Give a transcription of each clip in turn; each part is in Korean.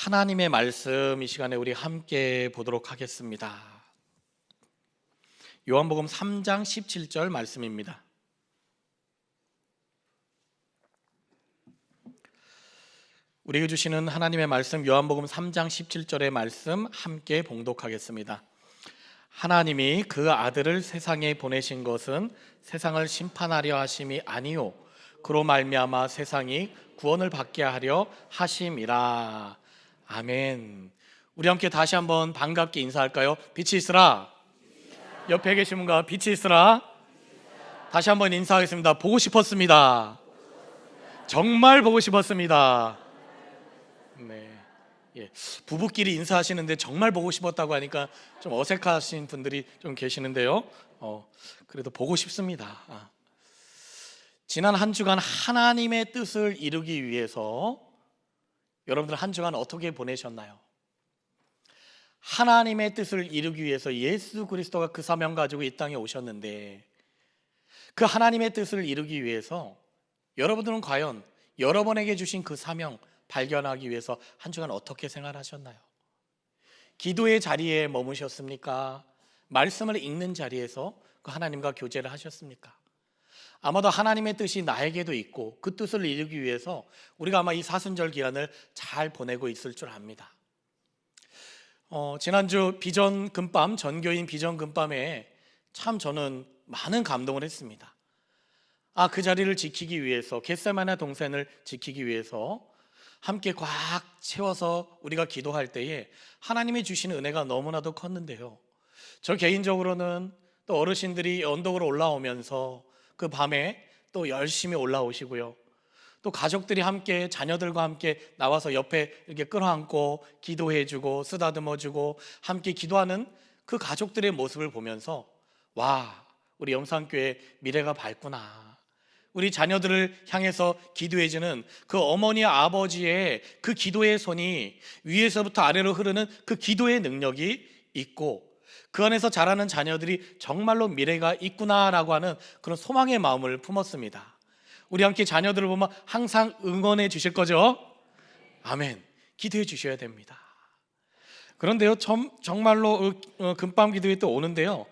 하나님의 말씀 이 시간에 우리 함께 보도록 하겠습니다. 요한복음 3장 17절 말씀입니다. 우리에게 주시는 하나님의 말씀 요한복음 3장 17절의 말씀 함께 봉독하겠습니다. 하나님이 그 아들을 세상에 보내신 것은 세상을 심판하려 하심이 아니요 그로 말미암아 세상이 구원을 받게 하려 하심이라. 아멘. 우리 함께 다시 한번 반갑게 인사할까요? 빛이 있으라. 옆에 계신 분과 빛이 있으라. 다시 한번 인사하겠습니다. 보고 싶었습니다. 정말 보고 싶었습니다. 네. 예. 부부끼리 인사하시는데 정말 보고 싶었다고 하니까 좀 어색하신 분들이 좀 계시는데요. 그래도 보고 싶습니다. 지난 한 주간 하나님의 뜻을 이루기 위해서 여러분들 한 주간 어떻게 보내셨나요? 하나님의 뜻을 이루기 위해서 예수 그리스도가 그 사명 가지고 이 땅에 오셨는데 그 하나님의 뜻을 이루기 위해서 여러분들은 과연 여러분에게 주신 그 사명 발견하기 위해서 한 주간 어떻게 생활하셨나요? 기도의 자리에 머무셨습니까? 말씀을 읽는 자리에서 그 하나님과 교제를 하셨습니까? 아마도 하나님의 뜻이 나에게도 있고 그 뜻을 이루기 위해서 우리가 아마 이 사순절 기간을 잘 보내고 있을 줄 압니다. 지난주 비전 금밤, 전교인 비전 금밤에 참 저는 많은 감동을 했습니다. 그 자리를 지키기 위해서, 겟세마네 동산을 지키기 위해서 함께 꽉 채워서 우리가 기도할 때에 하나님이 주시는 은혜가 너무나도 컸는데요, 저 개인적으로는 또 어르신들이 언덕으로 올라오면서 그 밤에 또 열심히 올라오시고요, 또 가족들이 함께 자녀들과 함께 나와서 옆에 이렇게 끌어안고 기도해주고 쓰다듬어주고 함께 기도하는 그 가족들의 모습을 보면서 와, 우리 영산교회 미래가 밝구나. 우리 자녀들을 향해서 기도해주는 그 어머니 아버지의 그 기도의 손이 위에서부터 아래로 흐르는 그 기도의 능력이 있고 그 안에서 자라는 자녀들이 정말로 미래가 있구나라고 하는 그런 소망의 마음을 품었습니다. 우리 함께 자녀들을 보면 항상 응원해 주실 거죠? 아멘. 기도해 주셔야 됩니다. 그런데요, 정말로 금밤 기도회 또 오는데요,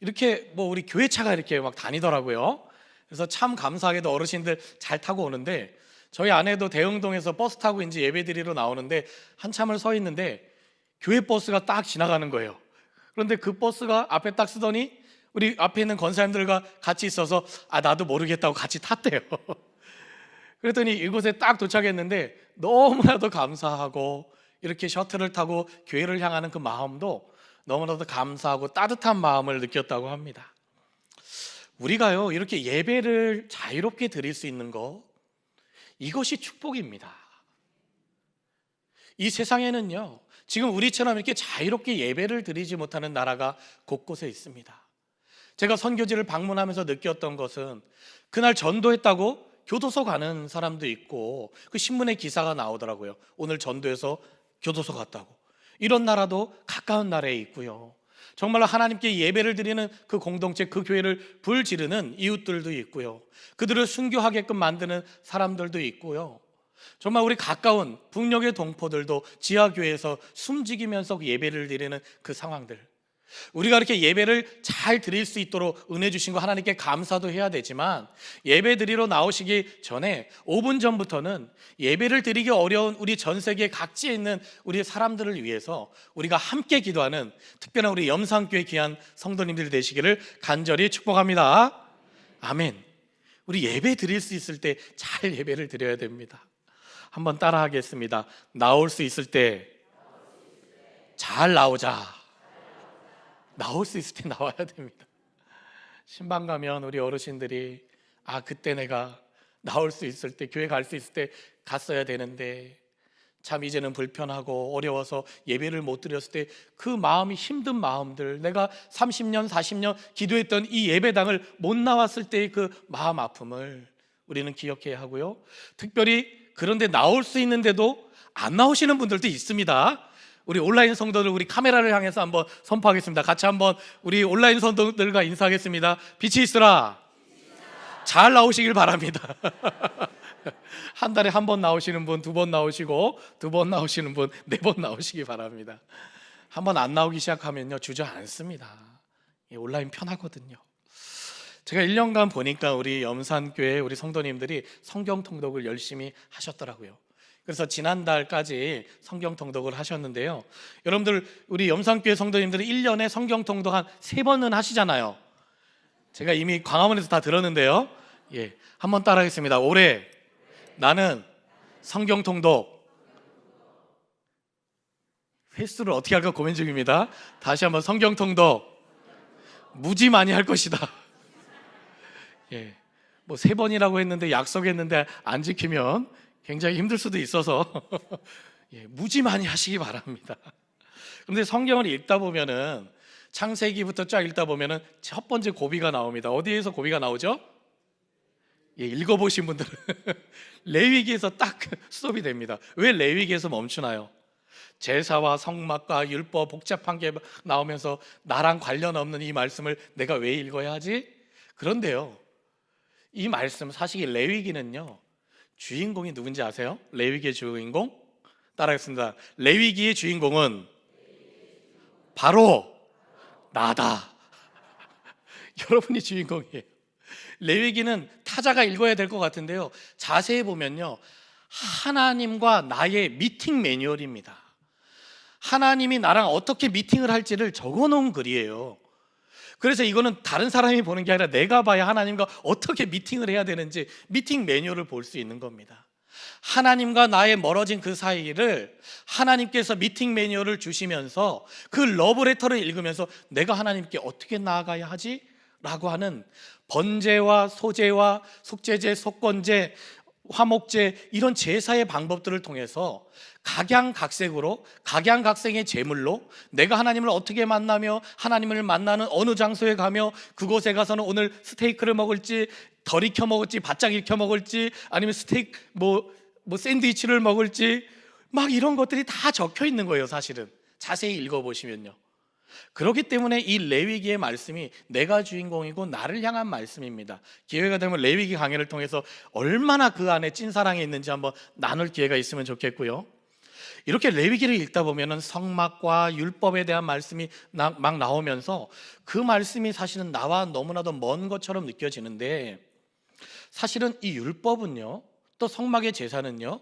이렇게 우리 교회차가 이렇게 막 다니더라고요. 그래서 참 감사하게도 어르신들 잘 타고 오는데, 저희 아내도 대흥동에서 버스 타고 이제 예배드리러 나오는데 한참을 서 있는데 교회 버스가 딱 지나가는 거예요. 그런데 그 버스가 앞에 딱 쓰더니 우리 앞에 있는 권사님들과 같이 있어서 나도 모르겠다고 같이 탔대요. 그랬더니 이곳에 딱 도착했는데 너무나도 감사하고 이렇게 셔틀을 타고 교회를 향하는 그 마음도 너무나도 감사하고 따뜻한 마음을 느꼈다고 합니다. 우리가요, 이렇게 예배를 자유롭게 드릴 수 있는 것, 이것이 축복입니다. 이 세상에는요, 지금 우리처럼 이렇게 자유롭게 예배를 드리지 못하는 나라가 곳곳에 있습니다. 제가 선교지를 방문하면서 느꼈던 것은 그날 전도했다고 교도소 가는 사람도 있고 그 신문에 기사가 나오더라고요. 오늘 전도해서 교도소 갔다고. 이런 나라도 가까운 나라에 있고요, 정말로 하나님께 예배를 드리는 그 공동체, 그 교회를 불지르는 이웃들도 있고요, 그들을 순교하게끔 만드는 사람들도 있고요, 정말 우리 가까운 북녘의 동포들도 지하교회에서 숨지기면서 예배를 드리는 그 상황들, 우리가 이렇게 예배를 잘 드릴 수 있도록 은혜 주신 거 하나님께 감사도 해야 되지만, 예배 드리러 나오시기 전에 5분 전부터는 예배를 드리기 어려운 우리 전 세계 각지에 있는 우리 사람들을 위해서 우리가 함께 기도하는 특별한 우리 염산교회 귀한 성도님들 되시기를 간절히 축복합니다. 아멘. 우리 예배 드릴 수 있을 때 잘 예배를 드려야 됩니다. 한번 따라 하겠습니다. 나올 수 있을 때 잘 나오자. 나올 수 있을 때 나와야 됩니다. 신방 가면 우리 어르신들이 그때 내가 나올 수 있을 때, 교회 갈 수 있을 때 갔어야 되는데 참 이제는 불편하고 어려워서 예배를 못 드렸을 때 그 마음이 힘든 마음들, 내가 30년 40년 기도했던 이 예배당을 못 나왔을 때의 그 마음 아픔을 우리는 기억해야 하고요, 특별히 그런데 나올 수 있는데도 안 나오시는 분들도 있습니다. 우리 온라인 성도들, 우리 카메라를 향해서 한번 선포하겠습니다. 같이 한번 우리 온라인 성도들과 인사하겠습니다. 빛이 있으라. 잘 나오시길 바랍니다. 한 달에 한 번 나오시는 분, 두 번 나오시고, 두 번 나오시는 분, 네 번 나오시기 바랍니다. 한 번 안 나오기 시작하면요, 주저앉습니다. 온라인 편하거든요. 제가 1년간 보니까 우리 염산교회 우리 성도님들이 성경 통독을 열심히 하셨더라고요. 그래서 지난달까지 성경 통독을 하셨는데요. 여러분들 우리 염산교회 성도님들이 1년에 성경 통독 한 3번은 하시잖아요. 제가 이미 광화문에서 다 들었는데요. 한번 따라하겠습니다. 올해 나는 성경 통독 횟수를 어떻게 할까 고민 중입니다. 다시 한번 성경 통독 무지 많이 할 것이다. 뭐 3번이라고 했는데 약속했는데 안 지키면 굉장히 힘들 수도 있어서 무지 많이 하시기 바랍니다. 그런데 성경을 읽다 보면은 창세기부터 쫙 읽다 보면은 첫 번째 고비가 나옵니다. 어디에서 고비가 나오죠? 읽어보신 분들은 레위기에서 딱 수업이 됩니다. 왜 레위기에서 멈추나요? 제사와 성막과 율법 복잡한 게 나오면서 나랑 관련 없는 이 말씀을 내가 왜 읽어야 하지? 그런데요, 이 말씀 사실 레위기는요, 주인공이 누군지 아세요? 레위기의 주인공? 따라하겠습니다. 레위기의 주인공은 바로 나다. 여러분이 주인공이에요. 레위기는 타자가 읽어야 될 것 같은데요, 자세히 보면요, 하나님과 나의 미팅 매뉴얼입니다. 하나님이 나랑 어떻게 미팅을 할지를 적어놓은 글이에요. 그래서 이거는 다른 사람이 보는 게 아니라 내가 봐야 하나님과 어떻게 미팅을 해야 되는지 미팅 매뉴얼을 볼 수 있는 겁니다. 하나님과 나의 멀어진 그 사이를 하나님께서 미팅 매뉴얼을 주시면서 그 러브레터를 읽으면서 내가 하나님께 어떻게 나아가야 하지? 라고 하는 번제와 소제와 속죄제, 속건제, 화목제 이런 제사의 방법들을 통해서 각양각색으로 각양각색의 제물로 내가 하나님을 어떻게 만나며 하나님을 만나는 어느 장소에 가며 그곳에 가서는 오늘 스테이크를 먹을지 덜 익혀 먹을지 바짝 익혀 먹을지 아니면 스테이크 뭐 샌드위치를 먹을지 막 이런 것들이 다 적혀 있는 거예요. 사실은 자세히 읽어보시면요. 그렇기 때문에 이 레위기의 말씀이 내가 주인공이고 나를 향한 말씀입니다. 기회가 되면 레위기 강해를 통해서 얼마나 그 안에 찐사랑이 있는지 한번 나눌 기회가 있으면 좋겠고요. 이렇게 레위기를 읽다 보면 성막과 율법에 대한 말씀이 막 나오면서 그 말씀이 사실은 나와 너무나도 먼 것처럼 느껴지는데, 사실은 이 율법은요, 또 성막의 제사는요,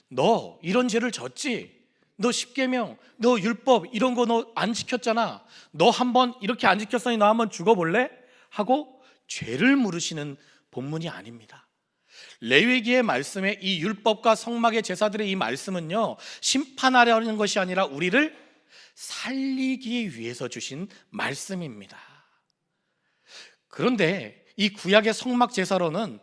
너 이런 죄를 졌지? 너 십계명, 너 율법 이런 거 너 안 지켰잖아. 너 한번 이렇게 안 지켰으니 너 한번 죽어볼래? 하고 죄를 물으시는 본문이 아닙니다. 레위기의 말씀에 이 율법과 성막의 제사들의 이 말씀은요, 심판하려는 것이 아니라 우리를 살리기 위해서 주신 말씀입니다. 그런데 이 구약의 성막 제사로는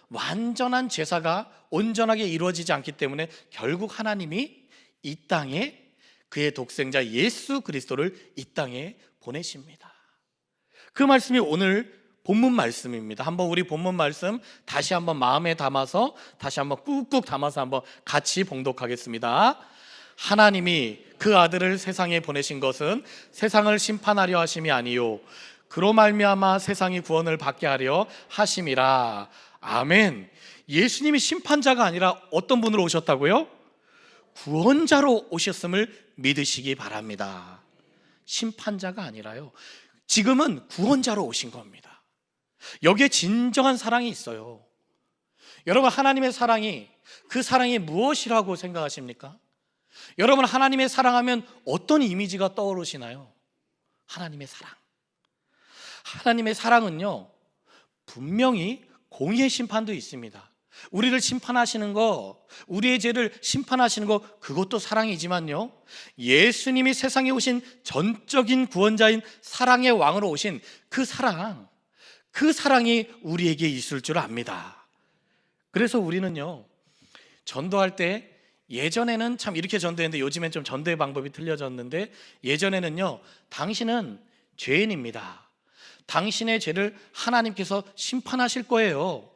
완전한 제사가 온전하게 이루어지지 않기 때문에 결국 하나님이 이 땅에 그의 독생자 예수 그리스도를 이 땅에 보내십니다. 그 말씀이 오늘 본문 말씀입니다. 한번 우리 본문 말씀 다시 한번 마음에 담아서 다시 한번 꾹꾹 담아서 한번 같이 봉독하겠습니다. 하나님이 그 아들을 세상에 보내신 것은 세상을 심판하려 하심이 아니요 그로 말미암아 세상이 구원을 받게 하려 하심이라. 아멘. 예수님이 심판자가 아니라 어떤 분으로 오셨다고요? 구원자로 오셨음을 믿으시기 바랍니다. 심판자가 아니라요, 지금은 구원자로 오신 겁니다. 여기에 진정한 사랑이 있어요. 여러분, 하나님의 사랑이 그 사랑이 무엇이라고 생각하십니까? 여러분, 하나님의 사랑하면 어떤 이미지가 떠오르시나요? 하나님의 사랑. 하나님의 사랑은요, 분명히 공의의 심판도 있습니다. 우리를 심판하시는 거, 우리의 죄를 심판하시는 거, 그것도 사랑이지만요, 예수님이 세상에 오신 전적인 구원자인 사랑의 왕으로 오신 그 사랑이 우리에게 있을 줄 압니다. 그래서 우리는요, 전도할 때 예전에는 참 이렇게 전도했는데 요즘엔 좀 전도의 방법이 틀려졌는데, 예전에는요, 당신은 죄인입니다. 당신의 죄를 하나님께서 심판하실 거예요.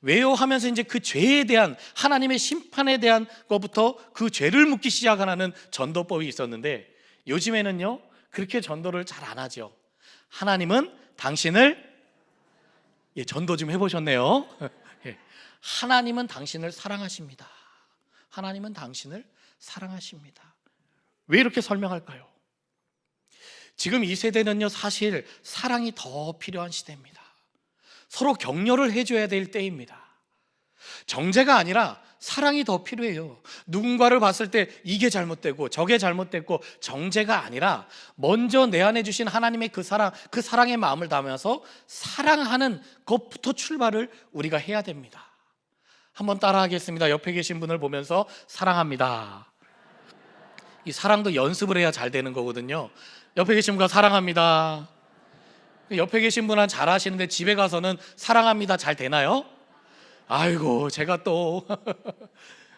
왜요? 하면서 이제 그 죄에 대한 하나님의 심판에 대한 것부터 그 죄를 묻기 시작하는 전도법이 있었는데, 요즘에는요, 그렇게 전도를 잘 안 하죠. 하나님은 당신을, 전도 좀 해보셨네요. 하나님은 당신을 사랑하십니다. 하나님은 당신을 사랑하십니다. 왜 이렇게 설명할까요? 지금 이 세대는요, 사실 사랑이 더 필요한 시대입니다. 서로 격려를 해줘야 될 때입니다. 정죄가 아니라 사랑이 더 필요해요. 누군가를 봤을 때 이게 잘못되고 저게 잘못됐고 정죄가 아니라 먼저 내 안에 주신 하나님의 그 사랑의 마음을 담아서 사랑하는 것부터 출발을 우리가 해야 됩니다. 한번 따라하겠습니다. 옆에 계신 분을 보면서 사랑합니다. 이 사랑도 연습을 해야 잘 되는 거거든요. 옆에 계신 분과 사랑합니다. 옆에 계신 분은 잘 하시는데 집에 가서는 사랑합니다 잘 되나요? 아이고, 제가 또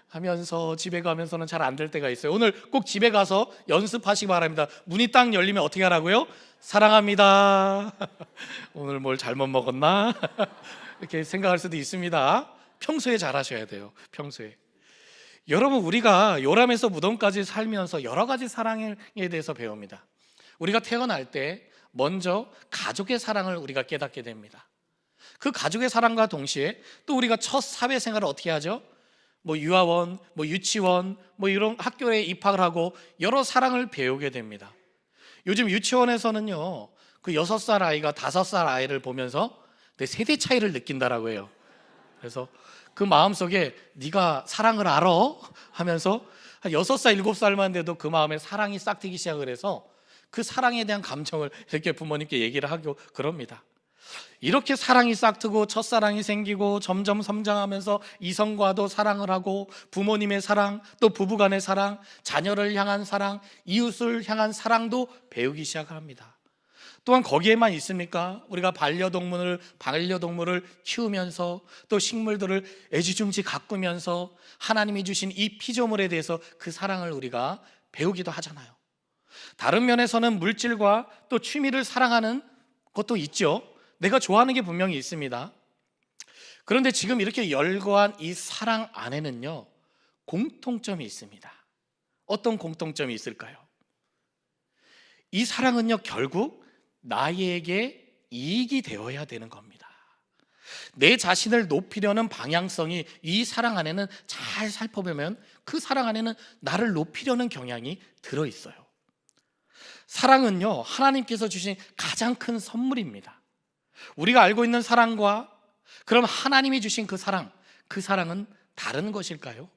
하면서 집에 가면서는 잘 안 될 때가 있어요. 오늘 꼭 집에 가서 연습하시기 바랍니다. 문이 딱 열리면 어떻게 하라고요? 사랑합니다. 오늘 뭘 잘못 먹었나? 이렇게 생각할 수도 있습니다. 평소에 잘 하셔야 돼요. 평소에. 여러분, 우리가 요람에서 무덤까지 살면서 여러 가지 사랑에 대해서 배웁니다. 우리가 태어날 때 먼저 가족의 사랑을 우리가 깨닫게 됩니다. 그 가족의 사랑과 동시에 또 우리가 첫 사회생활을 어떻게 하죠? 유아원, 유치원, 이런 학교에 입학을 하고 여러 사랑을 배우게 됩니다. 요즘 유치원에서는요, 그 6살 아이가 5살 아이를 보면서 내 세대 차이를 느낀다라고 해요. 그래서 그 마음속에 네가 사랑을 알아? 하면서 한 6살, 7살만 돼도 그 마음에 사랑이 싹트기 시작을 해서 그 사랑에 대한 감정을 이렇게 부모님께 얘기를 하고 그럽니다. 이렇게 사랑이 싹트고 첫사랑이 생기고 점점 성장하면서 이성과도 사랑을 하고 부모님의 사랑, 또 부부간의 사랑, 자녀를 향한 사랑, 이웃을 향한 사랑도 배우기 시작합니다. 또한 거기에만 있습니까? 우리가 반려동물을 키우면서 또 식물들을 애지중지 가꾸면서 하나님이 주신 이 피조물에 대해서 그 사랑을 우리가 배우기도 하잖아요. 다른 면에서는 물질과 또 취미를 사랑하는 것도 있죠. 내가 좋아하는 게 분명히 있습니다. 그런데 지금 이렇게 열거한 이 사랑 안에는요, 공통점이 있습니다. 어떤 공통점이 있을까요? 이 사랑은요, 결국 나에게 이익이 되어야 되는 겁니다. 내 자신을 높이려는 방향성이 이 사랑 안에는 잘 살펴보면 그 사랑 안에는 나를 높이려는 경향이 들어있어요. 사랑은요, 하나님께서 주신 가장 큰 선물입니다. 우리가 알고 있는 사랑과 그럼 하나님이 주신 그 사랑은 다른 것일까요?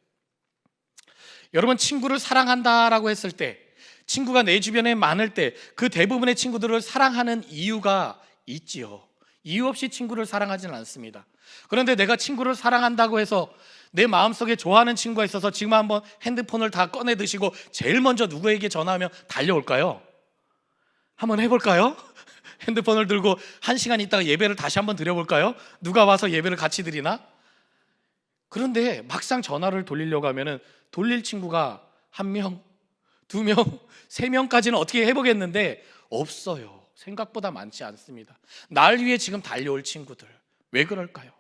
여러분, 친구를 사랑한다라고 했을 때, 친구가 내 주변에 많을 때 그 대부분의 친구들을 사랑하는 이유가 있지요. 이유 없이 친구를 사랑하지는 않습니다. 그런데 내가 친구를 사랑한다고 해서 내 마음속에 좋아하는 친구가 있어서 지금 한번 핸드폰을 다 꺼내 드시고 제일 먼저 누구에게 전화하면 달려올까요? 한번 해볼까요? 핸드폰을 들고 1시간 있다가 예배를 다시 한번 드려볼까요? 누가 와서 예배를 같이 드리나? 그런데 막상 전화를 돌리려고 하면은 돌릴 친구가 1명, 2명, 3명까지는 어떻게 해보겠는데 없어요. 생각보다 많지 않습니다. 날 위해 지금 달려올 친구들, 왜 그럴까요?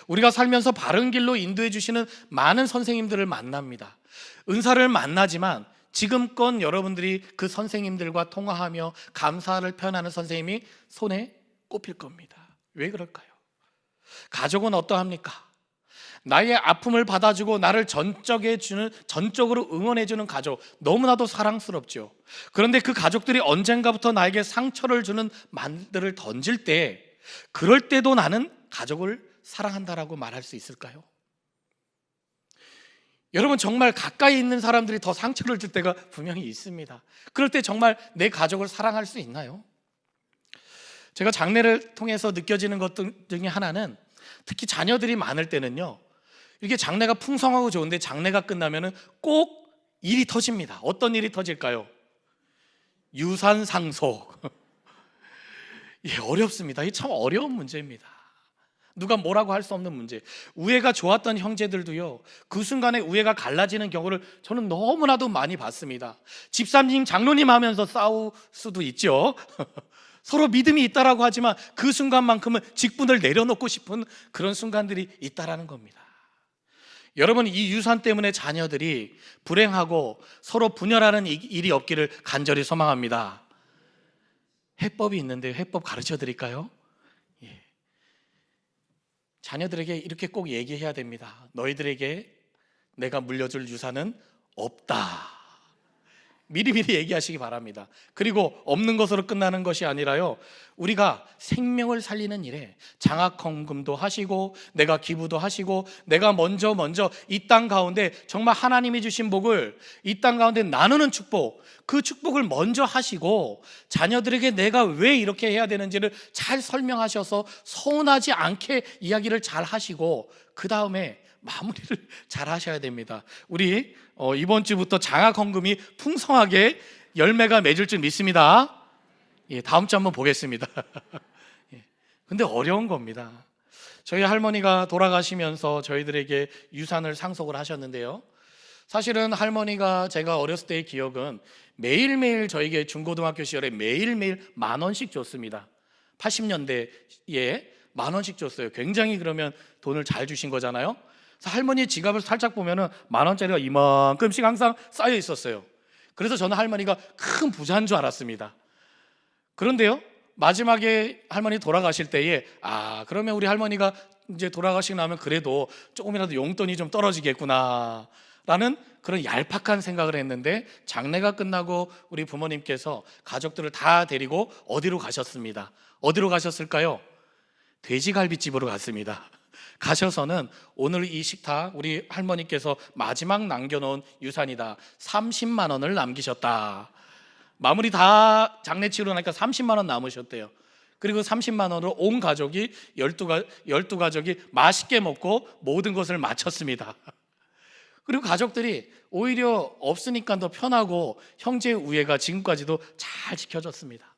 우리가 살면서 바른 길로 인도해 주시는 많은 선생님들을 만납니다. 은사를 만나지만 지금껏 여러분들이 그 선생님들과 통화하며 감사를 표현하는 선생님이 손에 꼽힐 겁니다. 왜 그럴까요? 가족은 어떠합니까? 나의 아픔을 받아주고 나를 전적으로 응원해주는 가족, 너무나도 사랑스럽죠. 그런데 그 가족들이 언젠가부터 나에게 상처를 주는 말들을 던질 때, 그럴 때도 나는 가족을 사랑한다라고 말할 수 있을까요? 여러분, 정말 가까이 있는 사람들이 더 상처를 줄 때가 분명히 있습니다. 그럴 때 정말 내 가족을 사랑할 수 있나요? 제가 장례를 통해서 느껴지는 것 중에 하나는, 특히 자녀들이 많을 때는요, 이렇게 장례가 풍성하고 좋은데 장례가 끝나면은 꼭 일이 터집니다. 어떤 일이 터질까요? 유산 상속. 예, 어렵습니다. 이게 참 어려운 문제입니다. 누가 뭐라고 할 수 없는 문제. 우애가 좋았던 형제들도요, 그 순간에 우애가 갈라지는 경우를 저는 너무나도 많이 봤습니다. 집사님, 장로님 하면서 싸울 수도 있죠. 서로 믿음이 있다라고 하지만 그 순간만큼은 직분을 내려놓고 싶은 그런 순간들이 있다라는 겁니다. 여러분, 이 유산 때문에 자녀들이 불행하고 서로 분열하는 일이 없기를 간절히 소망합니다. 해법이 있는데 해법 가르쳐 드릴까요? 예. 자녀들에게 이렇게 꼭 얘기해야 됩니다. 너희들에게 내가 물려줄 유산은 없다. 미리미리 얘기하시기 바랍니다. 그리고 없는 것으로 끝나는 것이 아니라요, 우리가 생명을 살리는 일에 장학헌금도 하시고 내가 기부도 하시고 내가 먼저 이 땅 가운데 정말 하나님이 주신 복을 이 땅 가운데 나누는 축복, 그 축복을 먼저 하시고 자녀들에게 내가 왜 이렇게 해야 되는지를 잘 설명하셔서 서운하지 않게 이야기를 잘 하시고 그 다음에 마무리를 잘 하셔야 됩니다. 우리 이번 주부터 장학헌금이 풍성하게 열매가 맺을 줄 믿습니다. 예, 다음 주 한번 보겠습니다. 예, 근데 어려운 겁니다. 저희 할머니가 돌아가시면서 저희들에게 유산을 상속을 하셨는데요, 사실은 할머니가 제가 어렸을 때의 기억은 매일매일 저에게 중고등학교 시절에 매일매일 10,000원씩 줬습니다. 80년대에 10,000원씩 줬어요. 굉장히 그러면 돈을 잘 주신 거잖아요. 그래서 할머니의 지갑을 살짝 보면은 10,000원짜리가 이만큼씩 항상 쌓여 있었어요. 그래서 저는 할머니가 큰 부자인 줄 알았습니다. 그런데요, 마지막에 할머니 돌아가실 때에 그러면 우리 할머니가 이제 돌아가시고 나면 그래도 조금이라도 용돈이 좀 떨어지겠구나 라는 그런 얄팍한 생각을 했는데, 장례가 끝나고 우리 부모님께서 가족들을 다 데리고 어디로 가셨습니다. 어디로 가셨을까요? 돼지갈비집으로 갔습니다. 가셔서는 오늘 이 식탁, 우리 할머니께서 마지막 남겨놓은 유산이다, 30만 원을 남기셨다. 마무리 다 장례 치르고 나니까 30만 원 남으셨대요. 그리고 30만 원으로 온 가족이 12가족이 맛있게 먹고 모든 것을 마쳤습니다. 그리고 가족들이 오히려 없으니까 더 편하고 형제 우애가 지금까지도 잘 지켜졌습니다.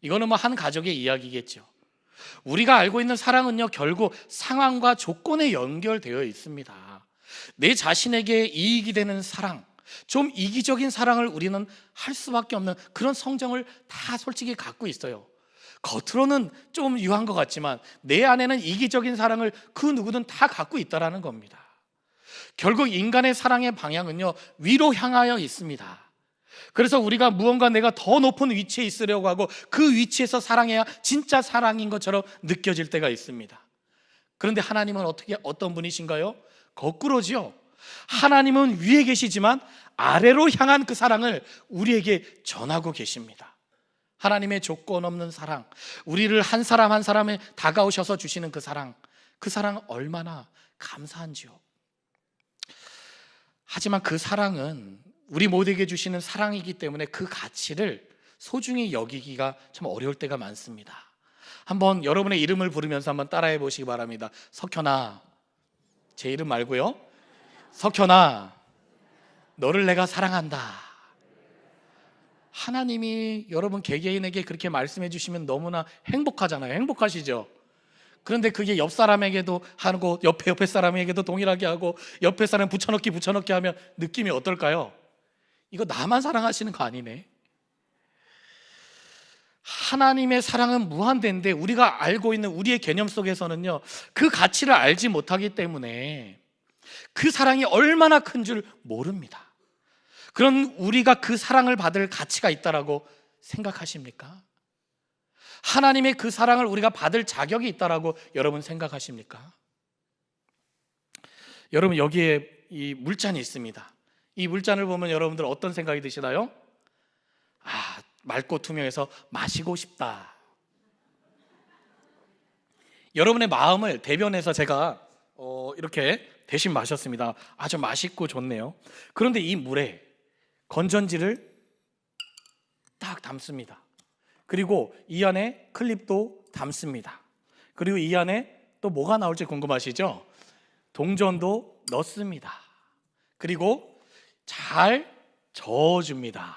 이거는 한 가족의 이야기겠죠. 우리가 알고 있는 사랑은요, 결국 상황과 조건에 연결되어 있습니다. 내 자신에게 이익이 되는 사랑, 좀 이기적인 사랑을 우리는 할 수밖에 없는 그런 성정을 다 솔직히 갖고 있어요. 겉으로는 좀 유한 것 같지만 내 안에는 이기적인 사랑을 그 누구든 다 갖고 있다라는 겁니다. 결국 인간의 사랑의 방향은요, 위로 향하여 있습니다. 그래서 우리가 무언가 내가 더 높은 위치에 있으려고 하고 그 위치에서 사랑해야 진짜 사랑인 것처럼 느껴질 때가 있습니다. 그런데 하나님은 어떤 분이신가요? 거꾸로지요. 하나님은 위에 계시지만 아래로 향한 그 사랑을 우리에게 전하고 계십니다. 하나님의 조건 없는 사랑, 우리를 한 사람 한 사람에 다가오셔서 주시는 그 사랑 얼마나 감사한지요. 하지만 그 사랑은 우리 모두에게 주시는 사랑이기 때문에 그 가치를 소중히 여기기가 참 어려울 때가 많습니다. 한번 여러분의 이름을 부르면서 한번 따라해 보시기 바랍니다. 석현아, 제 이름 말고요. 석현아, 너를 내가 사랑한다. 하나님이 여러분 개개인에게 그렇게 말씀해 주시면 너무나 행복하잖아요. 행복하시죠? 그런데 그게 옆 사람에게도 하고 옆에 사람에게도 동일하게 하고 옆에 사람 붙여넣기 하면 느낌이 어떨까요? 이거 나만 사랑하시는 거 아니네. 하나님의 사랑은 무한대인데 우리가 알고 있는 우리의 개념 속에서는요, 그 가치를 알지 못하기 때문에 그 사랑이 얼마나 큰 줄 모릅니다. 그런 우리가 그 사랑을 받을 가치가 있다라고 생각하십니까? 하나님의 그 사랑을 우리가 받을 자격이 있다라고 여러분 생각하십니까? 여러분, 여기에 이 물잔이 있습니다. 이 물잔을 보면 여러분들 어떤 생각이 드시나요? 맑고 투명해서 마시고 싶다. 여러분의 마음을 대변해서 제가 이렇게 대신 마셨습니다. 아주 맛있고 좋네요. 그런데 이 물에 건전지를 딱 담습니다. 그리고 이 안에 클립도 담습니다. 그리고 이 안에 또 뭐가 나올지 궁금하시죠? 동전도 넣습니다. 그리고 잘 저어줍니다.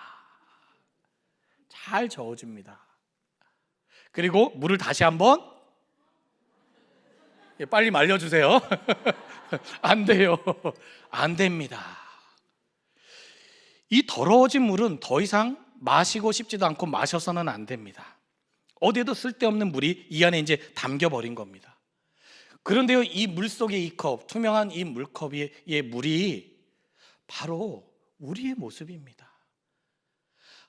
잘 저어줍니다. 그리고 물을 다시 한번 빨리 말려주세요. 안 돼요. 안 됩니다. 이 더러워진 물은 더 이상 마시고 싶지도 않고 마셔서는 안 됩니다. 어디에도 쓸데없는 물이 이 안에 이제 담겨버린 겁니다. 그런데요, 이 물 속의 이 컵, 투명한 이 물컵의 물이 바로 우리의 모습입니다.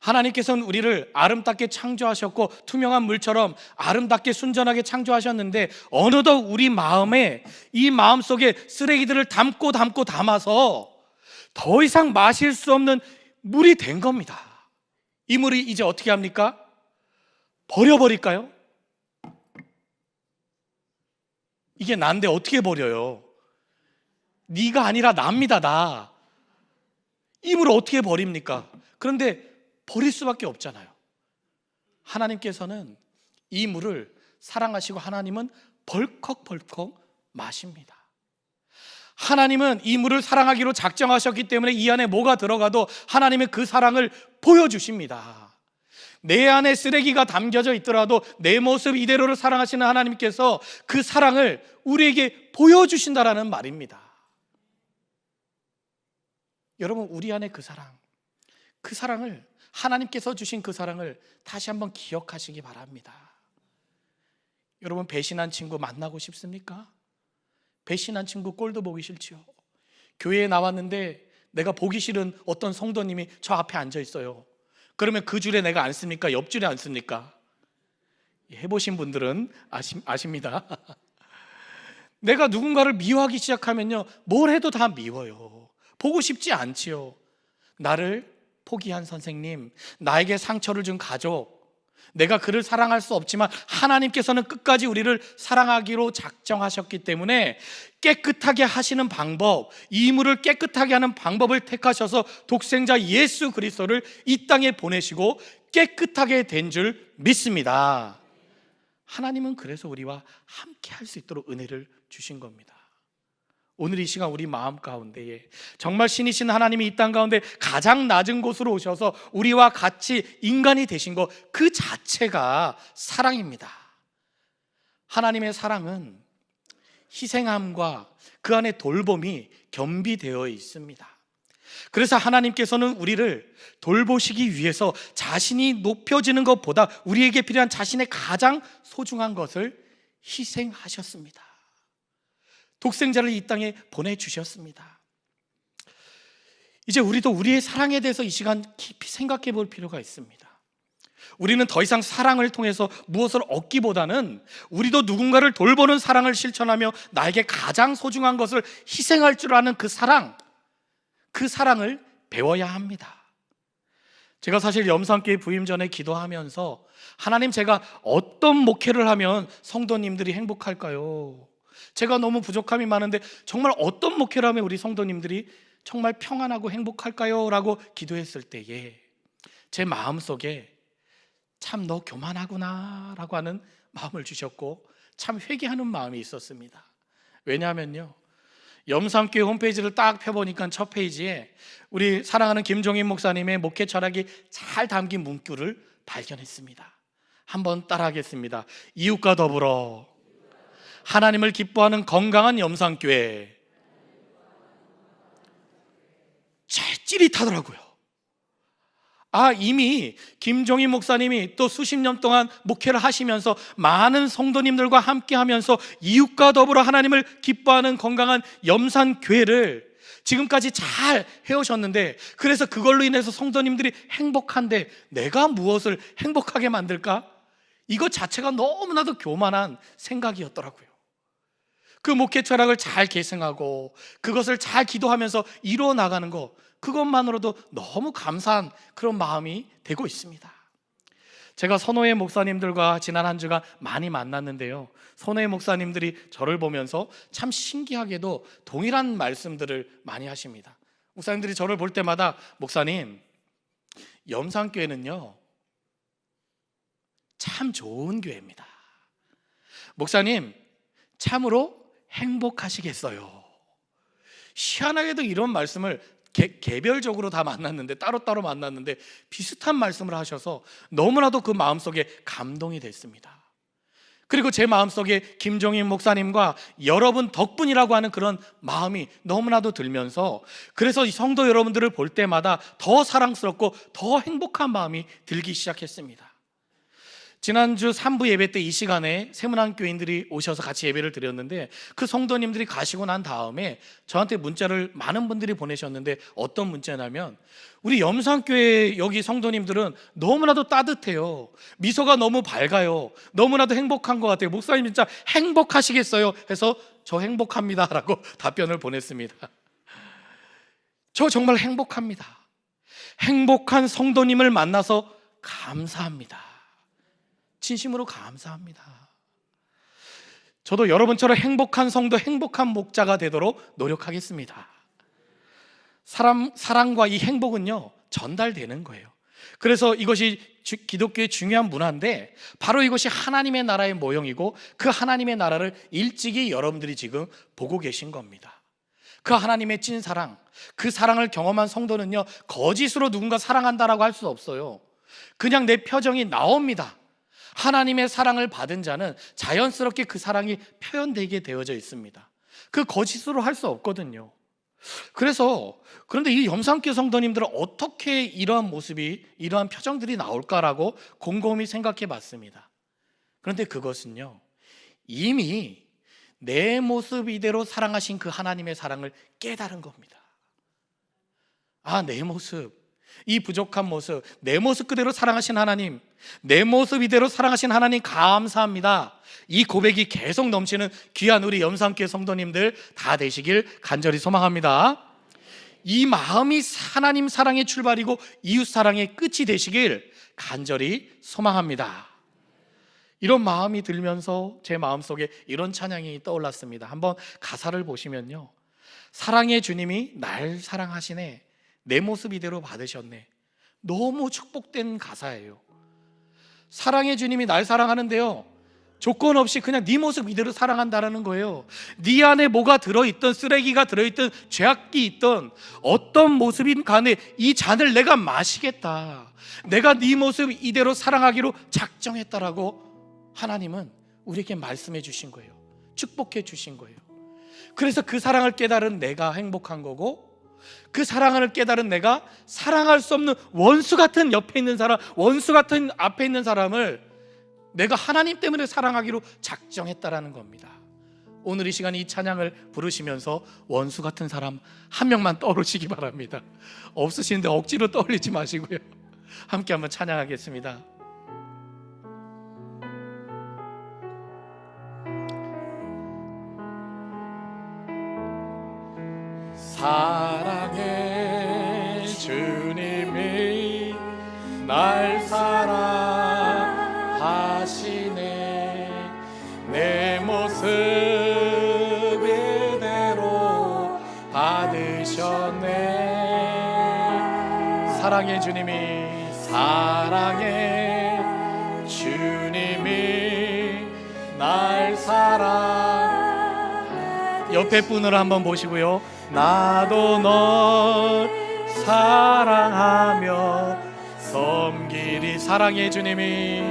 하나님께서는 우리를 아름답게 창조하셨고 투명한 물처럼 아름답게 순전하게 창조하셨는데 어느덧 우리 마음에, 이 마음속에 쓰레기들을 담아서 더 이상 마실 수 없는 물이 된 겁니다. 이 물이 이제 어떻게 합니까? 버려버릴까요? 이게 난데 어떻게 버려요? 네가 아니라 납니다, 나. 이 물을 어떻게 버립니까? 그런데 버릴 수밖에 없잖아요. 하나님께서는 이 물을 사랑하시고 하나님은 벌컥벌컥 마십니다. 하나님은 이 물을 사랑하기로 작정하셨기 때문에 이 안에 뭐가 들어가도 하나님은 그 사랑을 보여주십니다. 내 안에 쓰레기가 담겨져 있더라도 내 모습 이대로를 사랑하시는 하나님께서 그 사랑을 우리에게 보여주신다라는 말입니다. 여러분, 우리 안에 그 사랑을, 하나님께서 주신 그 사랑을 다시 한번 기억하시기 바랍니다. 여러분, 배신한 친구 만나고 싶습니까? 배신한 친구 꼴도 보기 싫죠. 교회에 나왔는데 내가 보기 싫은 어떤 성도님이 저 앞에 앉아 있어요. 그러면 그 줄에 내가 앉습니까? 옆 줄에 앉습니까? 해보신 분들은 아십니다. 내가 누군가를 미워하기 시작하면요, 뭘 해도 다 미워요. 보고 싶지 않지요. 나를 포기한 선생님, 나에게 상처를 준 가족, 내가 그를 사랑할 수 없지만 하나님께서는 끝까지 우리를 사랑하기로 작정하셨기 때문에 깨끗하게 하시는 방법, 이 물을 깨끗하게 하는 방법을 택하셔서 독생자 예수 그리스도를 이 땅에 보내시고 깨끗하게 된 줄 믿습니다. 하나님은 그래서 우리와 함께 할 수 있도록 은혜를 주신 겁니다. 오늘 이 시간 우리 마음 가운데에 정말 신이신 하나님이 이 땅 가운데 가장 낮은 곳으로 오셔서 우리와 같이 인간이 되신 것, 그 자체가 사랑입니다. 하나님의 사랑은 희생함과 그 안에 돌봄이 겸비되어 있습니다. 그래서 하나님께서는 우리를 돌보시기 위해서 자신이 높여지는 것보다 우리에게 필요한 자신의 가장 소중한 것을 희생하셨습니다. 독생자를 이 땅에 보내주셨습니다. 이제 우리도 우리의 사랑에 대해서 이 시간 깊이 생각해 볼 필요가 있습니다. 우리는 더 이상 사랑을 통해서 무엇을 얻기보다는 우리도 누군가를 돌보는 사랑을 실천하며 나에게 가장 소중한 것을 희생할 줄 아는 그 사랑을 배워야 합니다. 제가 사실 염산교회 부임 전에 기도하면서 하나님, 제가 어떤 목회를 하면 성도님들이 행복할까요? 제가 너무 부족함이 많은데 정말 어떤 목회를 하면 우리 성도님들이 정말 평안하고 행복할까요? 라고 기도했을 때에 제 마음속에 참 너 교만하구나 라고 하는 마음을 주셨고 참 회개하는 마음이 있었습니다. 왜냐하면요, 염산교회 홈페이지를 딱 펴보니까 첫 페이지에 우리 사랑하는 김종인 목사님의 목회 철학이 잘 담긴 문구를 발견했습니다. 한번 따라하겠습니다. 이웃과 더불어 하나님을 기뻐하는 건강한 염산교회. 잘 찌릿하더라고요. 이미 김종인 목사님이 또 수십 년 동안 목회를 하시면서 많은 성도님들과 함께 하면서 이웃과 더불어 하나님을 기뻐하는 건강한 염산교회를 지금까지 잘 해오셨는데, 그래서 그걸로 인해서 성도님들이 행복한데 내가 무엇을 행복하게 만들까? 이것 자체가 너무나도 교만한 생각이었더라고요. 그 목회 철학을 잘 계승하고 그것을 잘 기도하면서 이루어 나가는 것, 그것만으로도 너무 감사한 그런 마음이 되고 있습니다. 제가 선호의 목사님들과 지난 한 주가 많이 만났는데요, 선호의 목사님들이 저를 보면서 참 신기하게도 동일한 말씀들을 많이 하십니다. 목사님들이 저를 볼 때마다, 목사님, 염산교회는요 참 좋은 교회입니다. 목사님, 참으로 행복하시겠어요. 희한하게도 이런 말씀을 개별적으로 다 만났는데, 따로따로 만났는데 비슷한 말씀을 하셔서 너무나도 그 마음속에 감동이 됐습니다. 그리고 제 마음속에 김종인 목사님과 여러분 덕분이라고 하는 그런 마음이 너무나도 들면서, 그래서 이 성도 여러분들을 볼 때마다 더 사랑스럽고 더 행복한 마음이 들기 시작했습니다. 지난주 3부 예배 때 이 시간에 세문안 교인들이 오셔서 같이 예배를 드렸는데, 그 성도님들이 가시고 난 다음에 저한테 문자를 많은 분들이 보내셨는데, 어떤 문자냐면 우리 염산교회 여기 성도님들은 너무나도 따뜻해요, 미소가 너무 밝아요, 너무나도 행복한 것 같아요, 목사님 진짜 행복하시겠어요? 해서 저 행복합니다 라고 답변을 보냈습니다. 저 정말 행복합니다. 행복한 성도님을 만나서 감사합니다. 진심으로 감사합니다. 저도 여러분처럼 행복한 성도, 행복한 목자가 되도록 노력하겠습니다. 사랑과 이 행복은요, 전달되는 거예요. 그래서 이것이 기독교의 중요한 문화인데, 바로 이것이 하나님의 나라의 모형이고, 그 하나님의 나라를 일찍이 여러분들이 지금 보고 계신 겁니다. 그 하나님의 찐사랑, 그 사랑을 경험한 성도는요, 거짓으로 누군가 사랑한다라고 할 수 없어요. 그냥 내 표정이 나옵니다. 하나님의 사랑을 받은 자는 자연스럽게 그 사랑이 표현되게 되어져 있습니다. 그 거짓으로 할 수 없거든요. 그런데 이 염산교회 성도님들은 어떻게 이러한 모습이, 이러한 표정들이 나올까라고 곰곰이 생각해 봤습니다. 그런데 그것은요, 이미 내 모습 이대로 사랑하신 그 하나님의 사랑을 깨달은 겁니다. 아, 내 모습, 이 부족한 모습, 내 모습 그대로 사랑하신 하나님, 내 모습 이대로 사랑하신 하나님 감사합니다. 이 고백이 계속 넘치는 귀한 우리 염산교회 성도님들 다 되시길 간절히 소망합니다. 이 마음이 하나님 사랑의 출발이고 이웃 사랑의 끝이 되시길 간절히 소망합니다. 이런 마음이 들면서 제 마음속에 이런 찬양이 떠올랐습니다. 한번 가사를 보시면요, 사랑의 주님이 날 사랑하시네, 내 모습 이대로 받으셨네. 너무 축복된 가사예요. 사랑의 주님이 날 사랑하는데요, 조건 없이 그냥 네 모습 이대로 사랑한다는 거예요. 네 안에 뭐가 들어있던, 쓰레기가 들어있던, 죄악이 있던 어떤 모습인 간에 이 잔을 내가 마시겠다, 내가 네 모습 이대로 사랑하기로 작정했다라고 하나님은 우리에게 말씀해 주신 거예요. 축복해 주신 거예요. 그래서 그 사랑을 깨달은 내가 행복한 거고, 그 사랑을 깨달은 내가 사랑할 수 없는 원수 같은 옆에 있는 사람, 원수 같은 앞에 있는 사람을 내가 하나님 때문에 사랑하기로 작정했다라는 겁니다. 오늘 이 시간 이 찬양을 부르시면서 원수 같은 사람 한 명만 떠오르시기 바랍니다. 없으시는데 억지로 떠올리지 마시고요, 함께 한번 찬양하겠습니다. 사랑의 주님이 날 사랑하시네, 내 모습 이대로 받으셨네. 사랑의 주님이, 사랑의 주님이 날 옆에 분을 한번 보시고요, 나도 널 사랑하며 섬기리. 사랑의 주님이,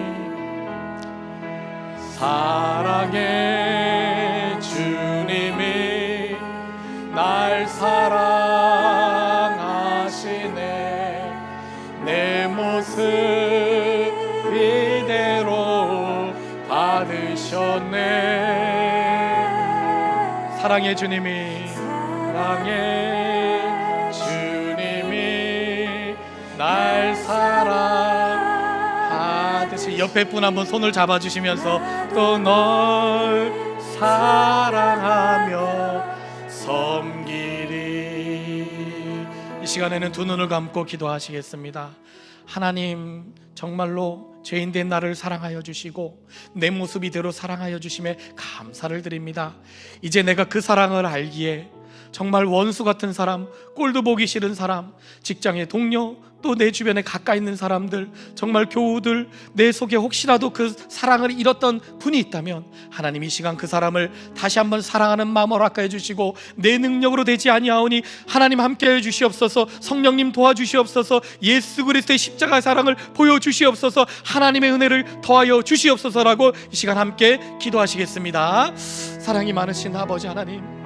사랑의 주님이 날 사랑하시네, 내 모습 이대로 받으셨네. 사랑의 주님이, 사랑의 주님이 날 사랑하듯이. 옆에 분 한번 손을 잡아주시면서 또 널 사랑하며 섬기리. 이 시간에는 두 눈을 감고 기도하시겠습니다. 하나님, 정말로 죄인된 나를 사랑하여 주시고 내 모습 이대로 사랑하여 주심에 감사를 드립니다. 이제 내가 그 사랑을 알기에 정말 원수 같은 사람, 꼴도 보기 싫은 사람, 직장의 동료, 또 내 주변에 가까이 있는 사람들, 정말 교우들, 내 속에 혹시라도 그 사랑을 잃었던 분이 있다면 하나님 이 시간 그 사람을 다시 한번 사랑하는 마음을 허락하여 주시고, 내 능력으로 되지 아니하오니 하나님 함께하여 주시옵소서. 성령님 도와주시옵소서. 예수 그리스도의 십자가의 사랑을 보여주시옵소서. 하나님의 은혜를 더하여 주시옵소서라고 이 시간 함께 기도하시겠습니다. 사랑이 많으신 아버지 하나님,